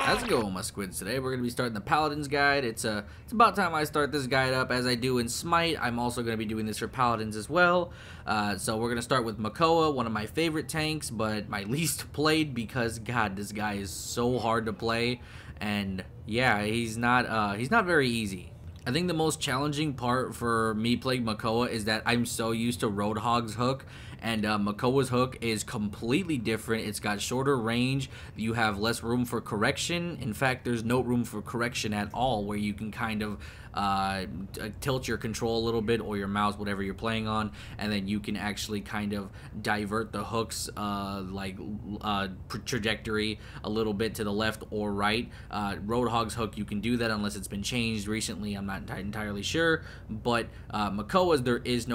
How's it going, my squids? Today we're going to be starting the Paladins guide. It's about time I start this guide up. As I do in Smite, I'm also going to be doing this for Paladins as well. So we're going to start with Makoa, one of my favorite tanks, but my least played because, God, this guy is so hard to play. And yeah, he's not very easy. I think the most challenging part for me playing Makoa is that I'm so used to Roadhog's hook, and Makoa's hook is completely different. It's got shorter range, you have less room for correction. In fact, there's no room for correction at all, where you can kind of tilt your control a little bit, or your mouse, whatever you're playing on, and then you can actually kind of divert the hook's trajectory a little bit to the left or right. Roadhog's hook, you can do that unless it's been changed recently. I'm not entirely sure, but Makoa's, there's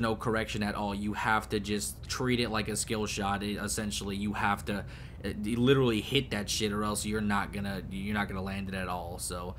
no correction at all. You have to just treat it like a skill shot. Essentially, you have to literally hit that shit, or else you're not gonna land it at all. So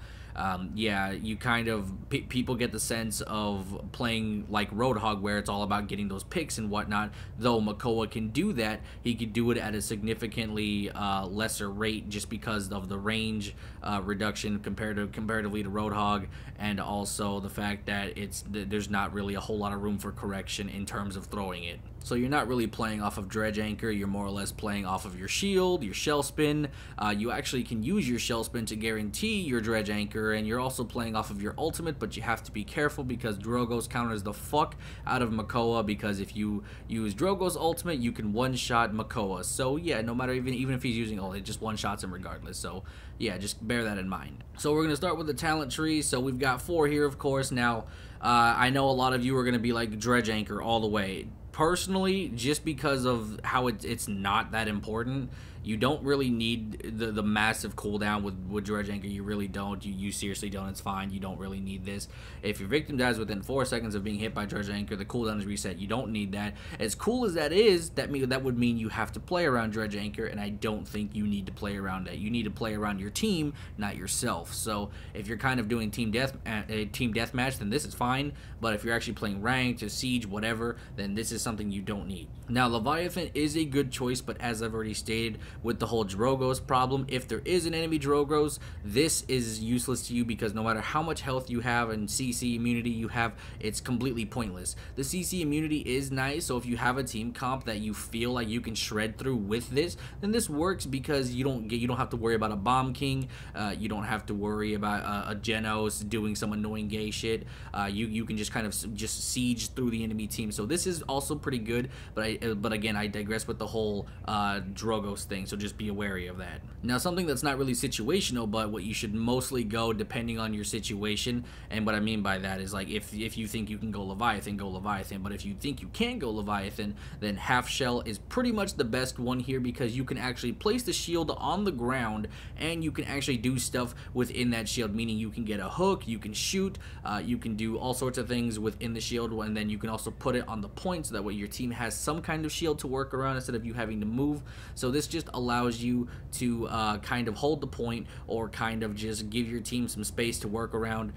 yeah, you kind of people get the sense of playing like Roadhog, where it's all about getting those picks and whatnot. Though Makoa can do that, he could do it at a significantly lesser rate, just because of the range reduction comparatively to Roadhog, and also the fact that there's not really a whole lot of room for correction in terms of throwing it. So you're not really playing off of Dredge Anchor, you're more or less playing off of your shield, your shell spin. You actually can use your shell spin to guarantee your Dredge Anchor, and you're also playing off of your ultimate, but you have to be careful because Drogo's counters the fuck out of Makoa, because if you use Drogo's ultimate, you can one-shot Makoa. So yeah, no matter, even if he's using ult, it just one-shots him regardless. So yeah, just bear that in mind. So we're going to start with the talent tree. So we've got 4 here, of course. Now, I know a lot of you are going to be like Dredge Anchor all the way. Personally, just because of how it's not that important, you don't really need the massive cooldown with Dredge Anchor. You really don't. You seriously don't. It's fine. You don't really need this. If your victim dies within 4 seconds of being hit by Dredge Anchor, the cooldown is reset. You don't need that. As cool as that is, that would mean you have to play around Dredge Anchor, and I don't think you need to play around that. You need to play around your team, not yourself. So if you're kind of doing team deathmatch, then this is fine. But if you're actually playing ranked or siege, whatever, then this is something you don't need. Now, Leviathan is a good choice, but as I've already stated, with the whole Drogo's problem, if there is an enemy Drogo's, this is useless to you, because no matter how much health you have and CC immunity you have, it's completely pointless. The CC immunity is nice, so if you have a team comp that you feel like you can shred through with this, then this works, because you don't have to worry about a Bomb King, you don't have to worry about a Genos doing some annoying gay shit. You can just kind of just siege through the enemy team. So this is also pretty good, but again, I digress with the whole Drogo's thing, so just be wary of that. Now, something that's not really situational, but what you should mostly go depending on your situation, and what I mean by that is, like, if you think you can go Leviathan, go Leviathan, but if you think you can't go Leviathan, then Half Shell is pretty much the best one here, because you can actually place the shield on the ground, and you can actually do stuff within that shield, meaning you can get a hook, you can shoot, you can do all sorts of things within the shield, and then you can also put it on the point, so that way your team has some kind of shield to work around instead of you having to move. So this just allows you to kind of hold the point, or kind of just give your team some space to work around.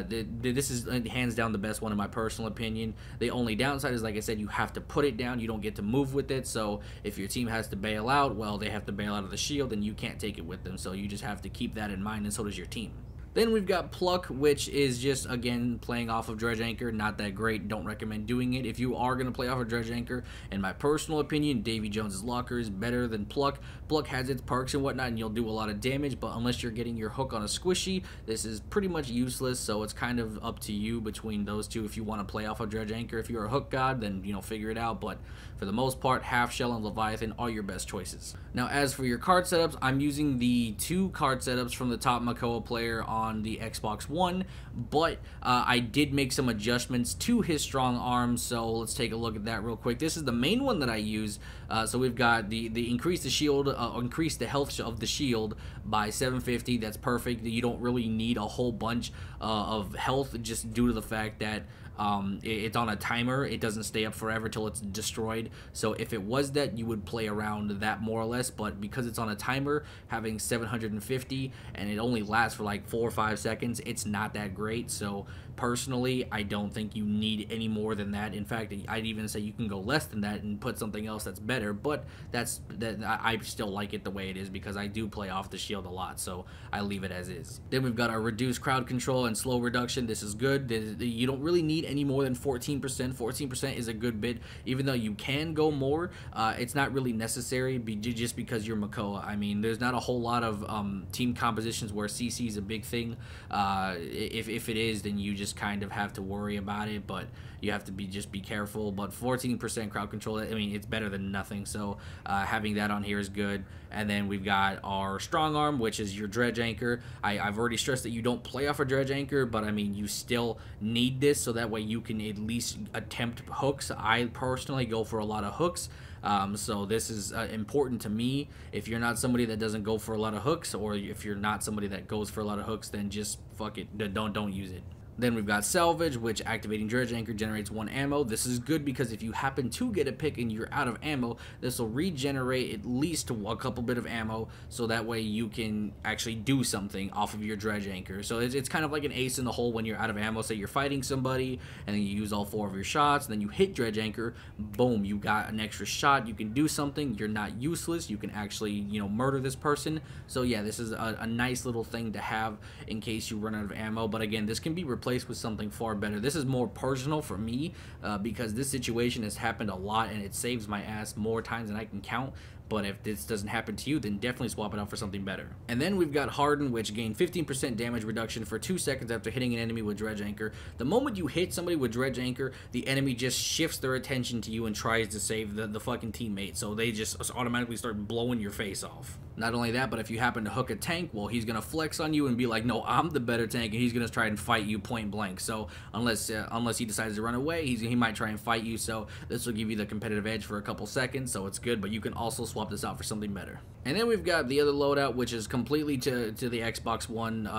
This is hands down the best one in my personal opinion. The only downside is, like I said, you have to put it down. You don't get to move with it. So if your team has to bail out, well, they have to bail out of the shield, and you can't take it with them. So you just have to keep that in mind, and so does your team. Then we've got Pluck, which is just, again, playing off of Dredge Anchor. Not that great. Don't recommend doing it. If you are going to play off of Dredge Anchor, in my personal opinion, Davy Jones's Locker is better than Pluck. Pluck has its perks and whatnot, and you'll do a lot of damage, but unless you're getting your hook on a squishy, this is pretty much useless. So it's kind of up to you between those two if you want to play off of Dredge Anchor. If you're a hook god, then, figure it out. But for the most part, Half Shell and Leviathan are your best choices. Now, as for your card setups, I'm using the 2 card setups from the top Makoa player on the Xbox One, but I did make some adjustments to his strong arms, so let's take a look at that real quick. This is the main one that I use. So we've got the increase the shield, increase the health of the shield by 750. That's perfect. You don't really need a whole bunch of health, just due to the fact that it's on a timer. It doesn't stay up forever till it's destroyed. So if it was that, you would play around that more or less, but because it's on a timer, having 750 and it only lasts for like 4 or 5 seconds, it's not that great. So Personally, I don't think you need any more than that. In fact, I'd even say you can go less than that and put something else that's better, but I still like it the way it is because I do play off the shield a lot, so I leave it as is. Then we've got our reduced crowd control and slow reduction. This is good. You don't really need any more than 14%. 14% is a good bit, even though you can go more. It's not really necessary just because you're Makoa. I mean, there's not a whole lot of team compositions where CC is a big thing. If it is, then you just kind of have to worry about it, but you have to just be careful. But 14% crowd control, I mean, it's better than nothing, so having that on here is good. And then we've got our strong arm, which is your dredge anchor. I've already stressed that you don't play off a dredge anchor, but I mean, you still need this so that way you can at least attempt hooks. I personally go for a lot of hooks. So this is important to me. If you're not somebody that doesn't go for a lot of hooks, or if you're not somebody that goes for a lot of hooks, then just fuck it, don't use it. Then we've got Salvage, which activating Dredge Anchor generates 1 ammo. This is good because if you happen to get a pick and you're out of ammo, this will regenerate at least a couple bit of ammo, so that way you can actually do something off of your Dredge Anchor. So it's kind of like an ace in the hole when you're out of ammo. Say you're fighting somebody, and then you use all 4 of your shots, and then you hit Dredge Anchor, boom, you got an extra shot, you can do something, you're not useless, you can actually, you know, murder this person. So yeah, this is a nice little thing to have in case you run out of ammo, but again, this can be replaced with something far better. This is more personal for me because this situation has happened a lot and it saves my ass more times than I can count. But if this doesn't happen to you, then definitely swap it out for something better. And then we've got Harden, which gain 15% damage reduction for 2 seconds after hitting an enemy with Dredge Anchor. The moment you hit somebody with Dredge Anchor, the enemy just shifts their attention to you and tries to save the fucking teammate. So they just automatically start blowing your face off. Not only that, but if you happen to hook a tank, well, he's going to flex on you and be like, no, I'm the better tank, and he's going to try and fight you point blank. So unless he decides to run away, he might try and fight you. So this will give you the competitive edge for a couple seconds, so it's good, but you can also swap this out for something better. And then we've got the other loadout, which is completely to the Xbox One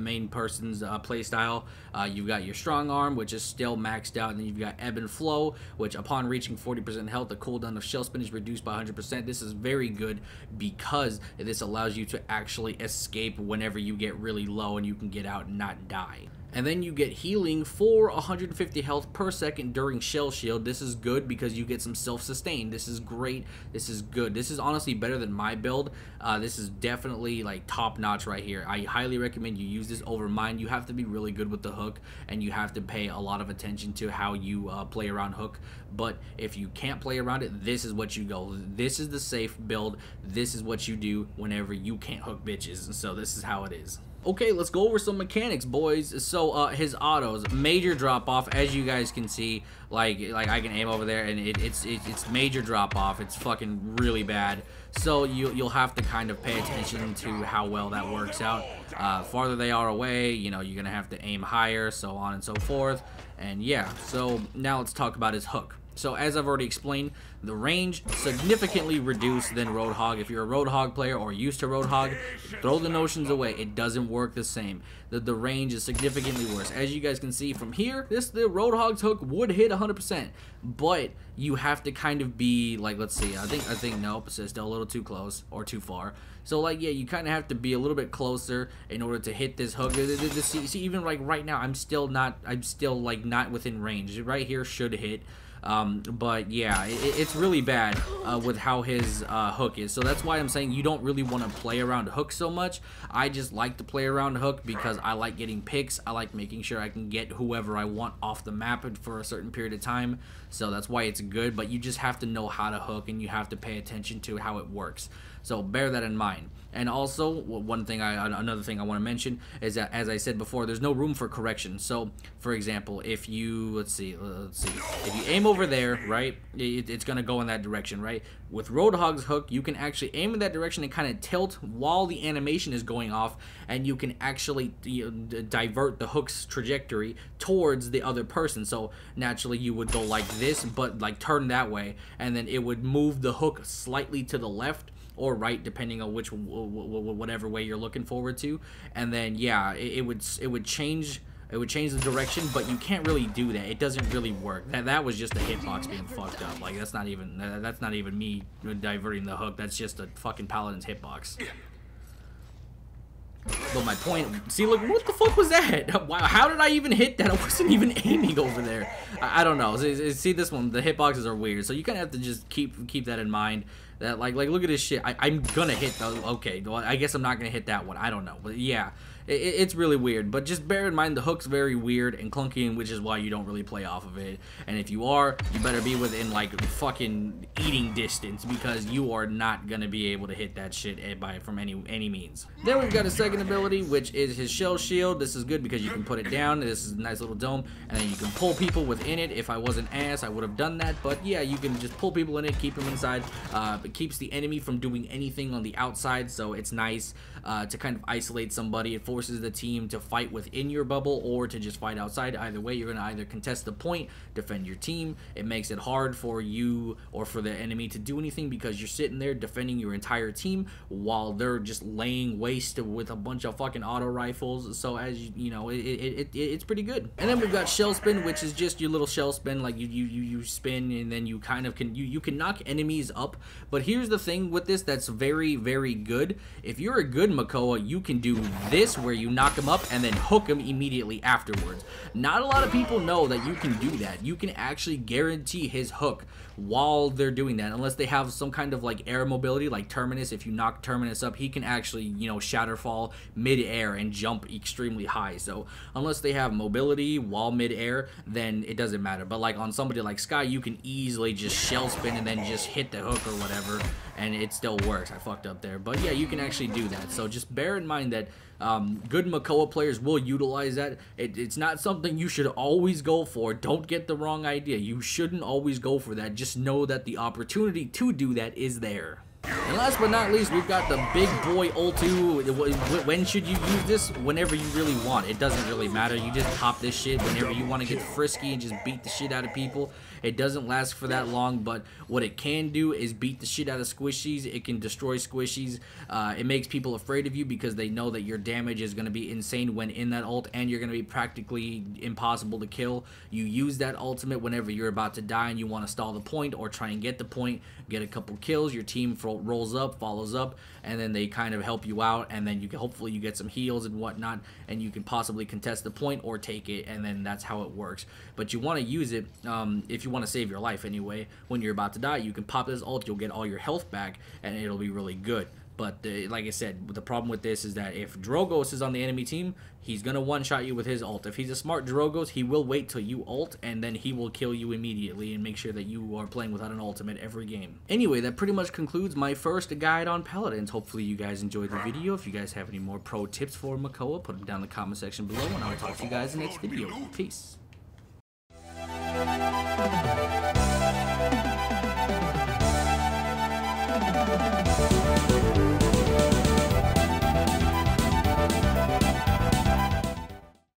main person's playstyle. You've got your strong arm, which is still maxed out, and then you've got ebb and flow, which upon reaching 40% health, the cooldown of shell spin is reduced by 100%. This is very good because this allows you to actually escape whenever you get really low and you can get out and not die. And then you get healing for 150 health per second during shell shield. This is good because you get some self-sustain. This is great. This is good. This is honestly better than my build. This is definitely like top notch right here. I highly recommend you use this over mine. You have to be really good with the hook, and you have to pay a lot of attention to how you play around hook. But if you can't play around it, this is what you go. This is the safe build. This is what you do whenever you can't hook bitches. So this is how it is. Okay, let's go over some mechanics, boys. So his autos, major drop off, as you guys can see. Like I can aim over there, and it's major drop off. It's fucking really bad. So you'll have to kind of pay attention to how well that works out. Farther they are away, you know, you're gonna have to aim higher, so on and so forth. And yeah, so now let's talk about his hook. So as I've already explained, the range significantly reduced than Roadhog. If you're a Roadhog player or used to Roadhog, throw the notions away. It doesn't work the same. The range is significantly worse. As you guys can see from here, the Roadhog's hook would hit 100%, but you have to kind of be like, let's see, I think nope, it's still a little too close or too far. So like, yeah, you kind of have to be a little bit closer in order to hit this hook. See, even like right now, I'm still like not within range. Right here should hit. But yeah, it's really bad with how his hook is. So that's why I'm saying you don't really want to play around hook so much. I just like to play around hook because I like getting picks. I like making sure I can get whoever I want off the map for a certain period of time. So that's why it's good, but you just have to know how to hook, and you have to pay attention to how it works. So bear that in mind. And also, another thing I want to mention is that, as I said before, there's no room for correction. So, for example, if you, let's see, if you aim over there, right, it's going to go in that direction, right? With Roadhog's hook, you can actually aim in that direction and kind of tilt while the animation is going off, and you can actually divert the hook's trajectory towards the other person. So, naturally, you would go like this, but like turn that way, and then it would move the hook slightly to the left or right, depending on whatever way you're looking forward to. And then yeah, it would change the direction, but you can't really do that. It doesn't really work. That was just a hitbox being fucked up. Like that's not even me diverting the hook. That's just a fucking Paladin's hitbox. But my point, see, look, what the fuck was that? Wow, how did I even hit that? I wasn't even aiming over there. I don't know. See this one, the hitboxes are weird, so you kind of have to just keep that in mind. That like look at this shit. I'm gonna hit the, okay, well, I guess I'm not gonna hit that one. I don't know, but yeah, it's really weird. But just bear in mind the hook's very weird and clunky, which is why you don't really play off of it. And if you are, you better be within like fucking eating distance, because you are not gonna be able to hit that shit from any means. Then we've got a second ability, which is his shell shield. This is good because you can put it down. This is a nice little dome, and then you can pull people within it. If I wasn't ass, I would have done that, but yeah, you can just pull people in it, keep them inside. It keeps the enemy from doing anything on the outside, so it's nice to kind of isolate somebody. It forces the team to fight within your bubble or to just fight outside. Either way, you're going to either contest the point, defend your team. It makes it hard for you or for the enemy to do anything because you're sitting there defending your entire team while they're just laying waste with a bunch of fucking auto rifles. So as you know, it's pretty good. And then we've got shell spin, which is just your little shell spin. Like you spin, and then you kind of can knock enemies up. But here's the thing with this that's very, very good. If you're a good Makoa, you can do this where you knock them up and then hook them immediately afterwards. Not a lot of people know that you can do that. You can actually guarantee his hook while they're doing that, unless they have some kind of like air mobility, like Terminus. If you knock Terminus up, he can actually, you know, shatterfall mid-air and jump extremely high. So unless they have mobility while mid-air, then it doesn't matter. But like on somebody like Sky, you can easily just shell spin and then just hit the hook or whatever, and it still works. I fucked up there, but yeah, you can actually do that. So just bear in mind that good Makoa players will utilize that. It's not something you should always go for. Don't get the wrong idea. You shouldn't always go for that. Just know that the opportunity to do that is there. And last but not least, we've got the big boy ulti. When should you use this? Whenever you really want. It doesn't really matter. You just pop this shit whenever you want to get frisky and just beat the shit out of people. It doesn't last for that long, but what it can do is beat the shit out of squishies. It can destroy squishies. It makes people afraid of you because they know that your damage is going to be insane when in that ult, and you're going to be practically impossible to kill. You use that ultimate whenever you're about to die and you want to stall the point or try and get the point, get a couple kills. Your team rolls up, follows up, and then they kind of help you out, and then you can hopefully you get some heals and whatnot, and you can possibly contest the point or take it, and then that's how it works. But you want to use it if you want to save your life anyway. When you're about to die, you can pop this ult, you'll get all your health back, and it'll be really good. But like I said, the problem with this is that if Drogos is on the enemy team, he's going to one-shot you with his ult. If he's a smart Drogos, he will wait till you ult, and then he will kill you immediately and make sure that you are playing without an ultimate every game. Anyway, that pretty much concludes my first guide on Paladins. Hopefully you guys enjoyed the video. If you guys have any more pro tips for Makoa, put them down in the comment section below, and I'll talk to you guys in the next video. Peace.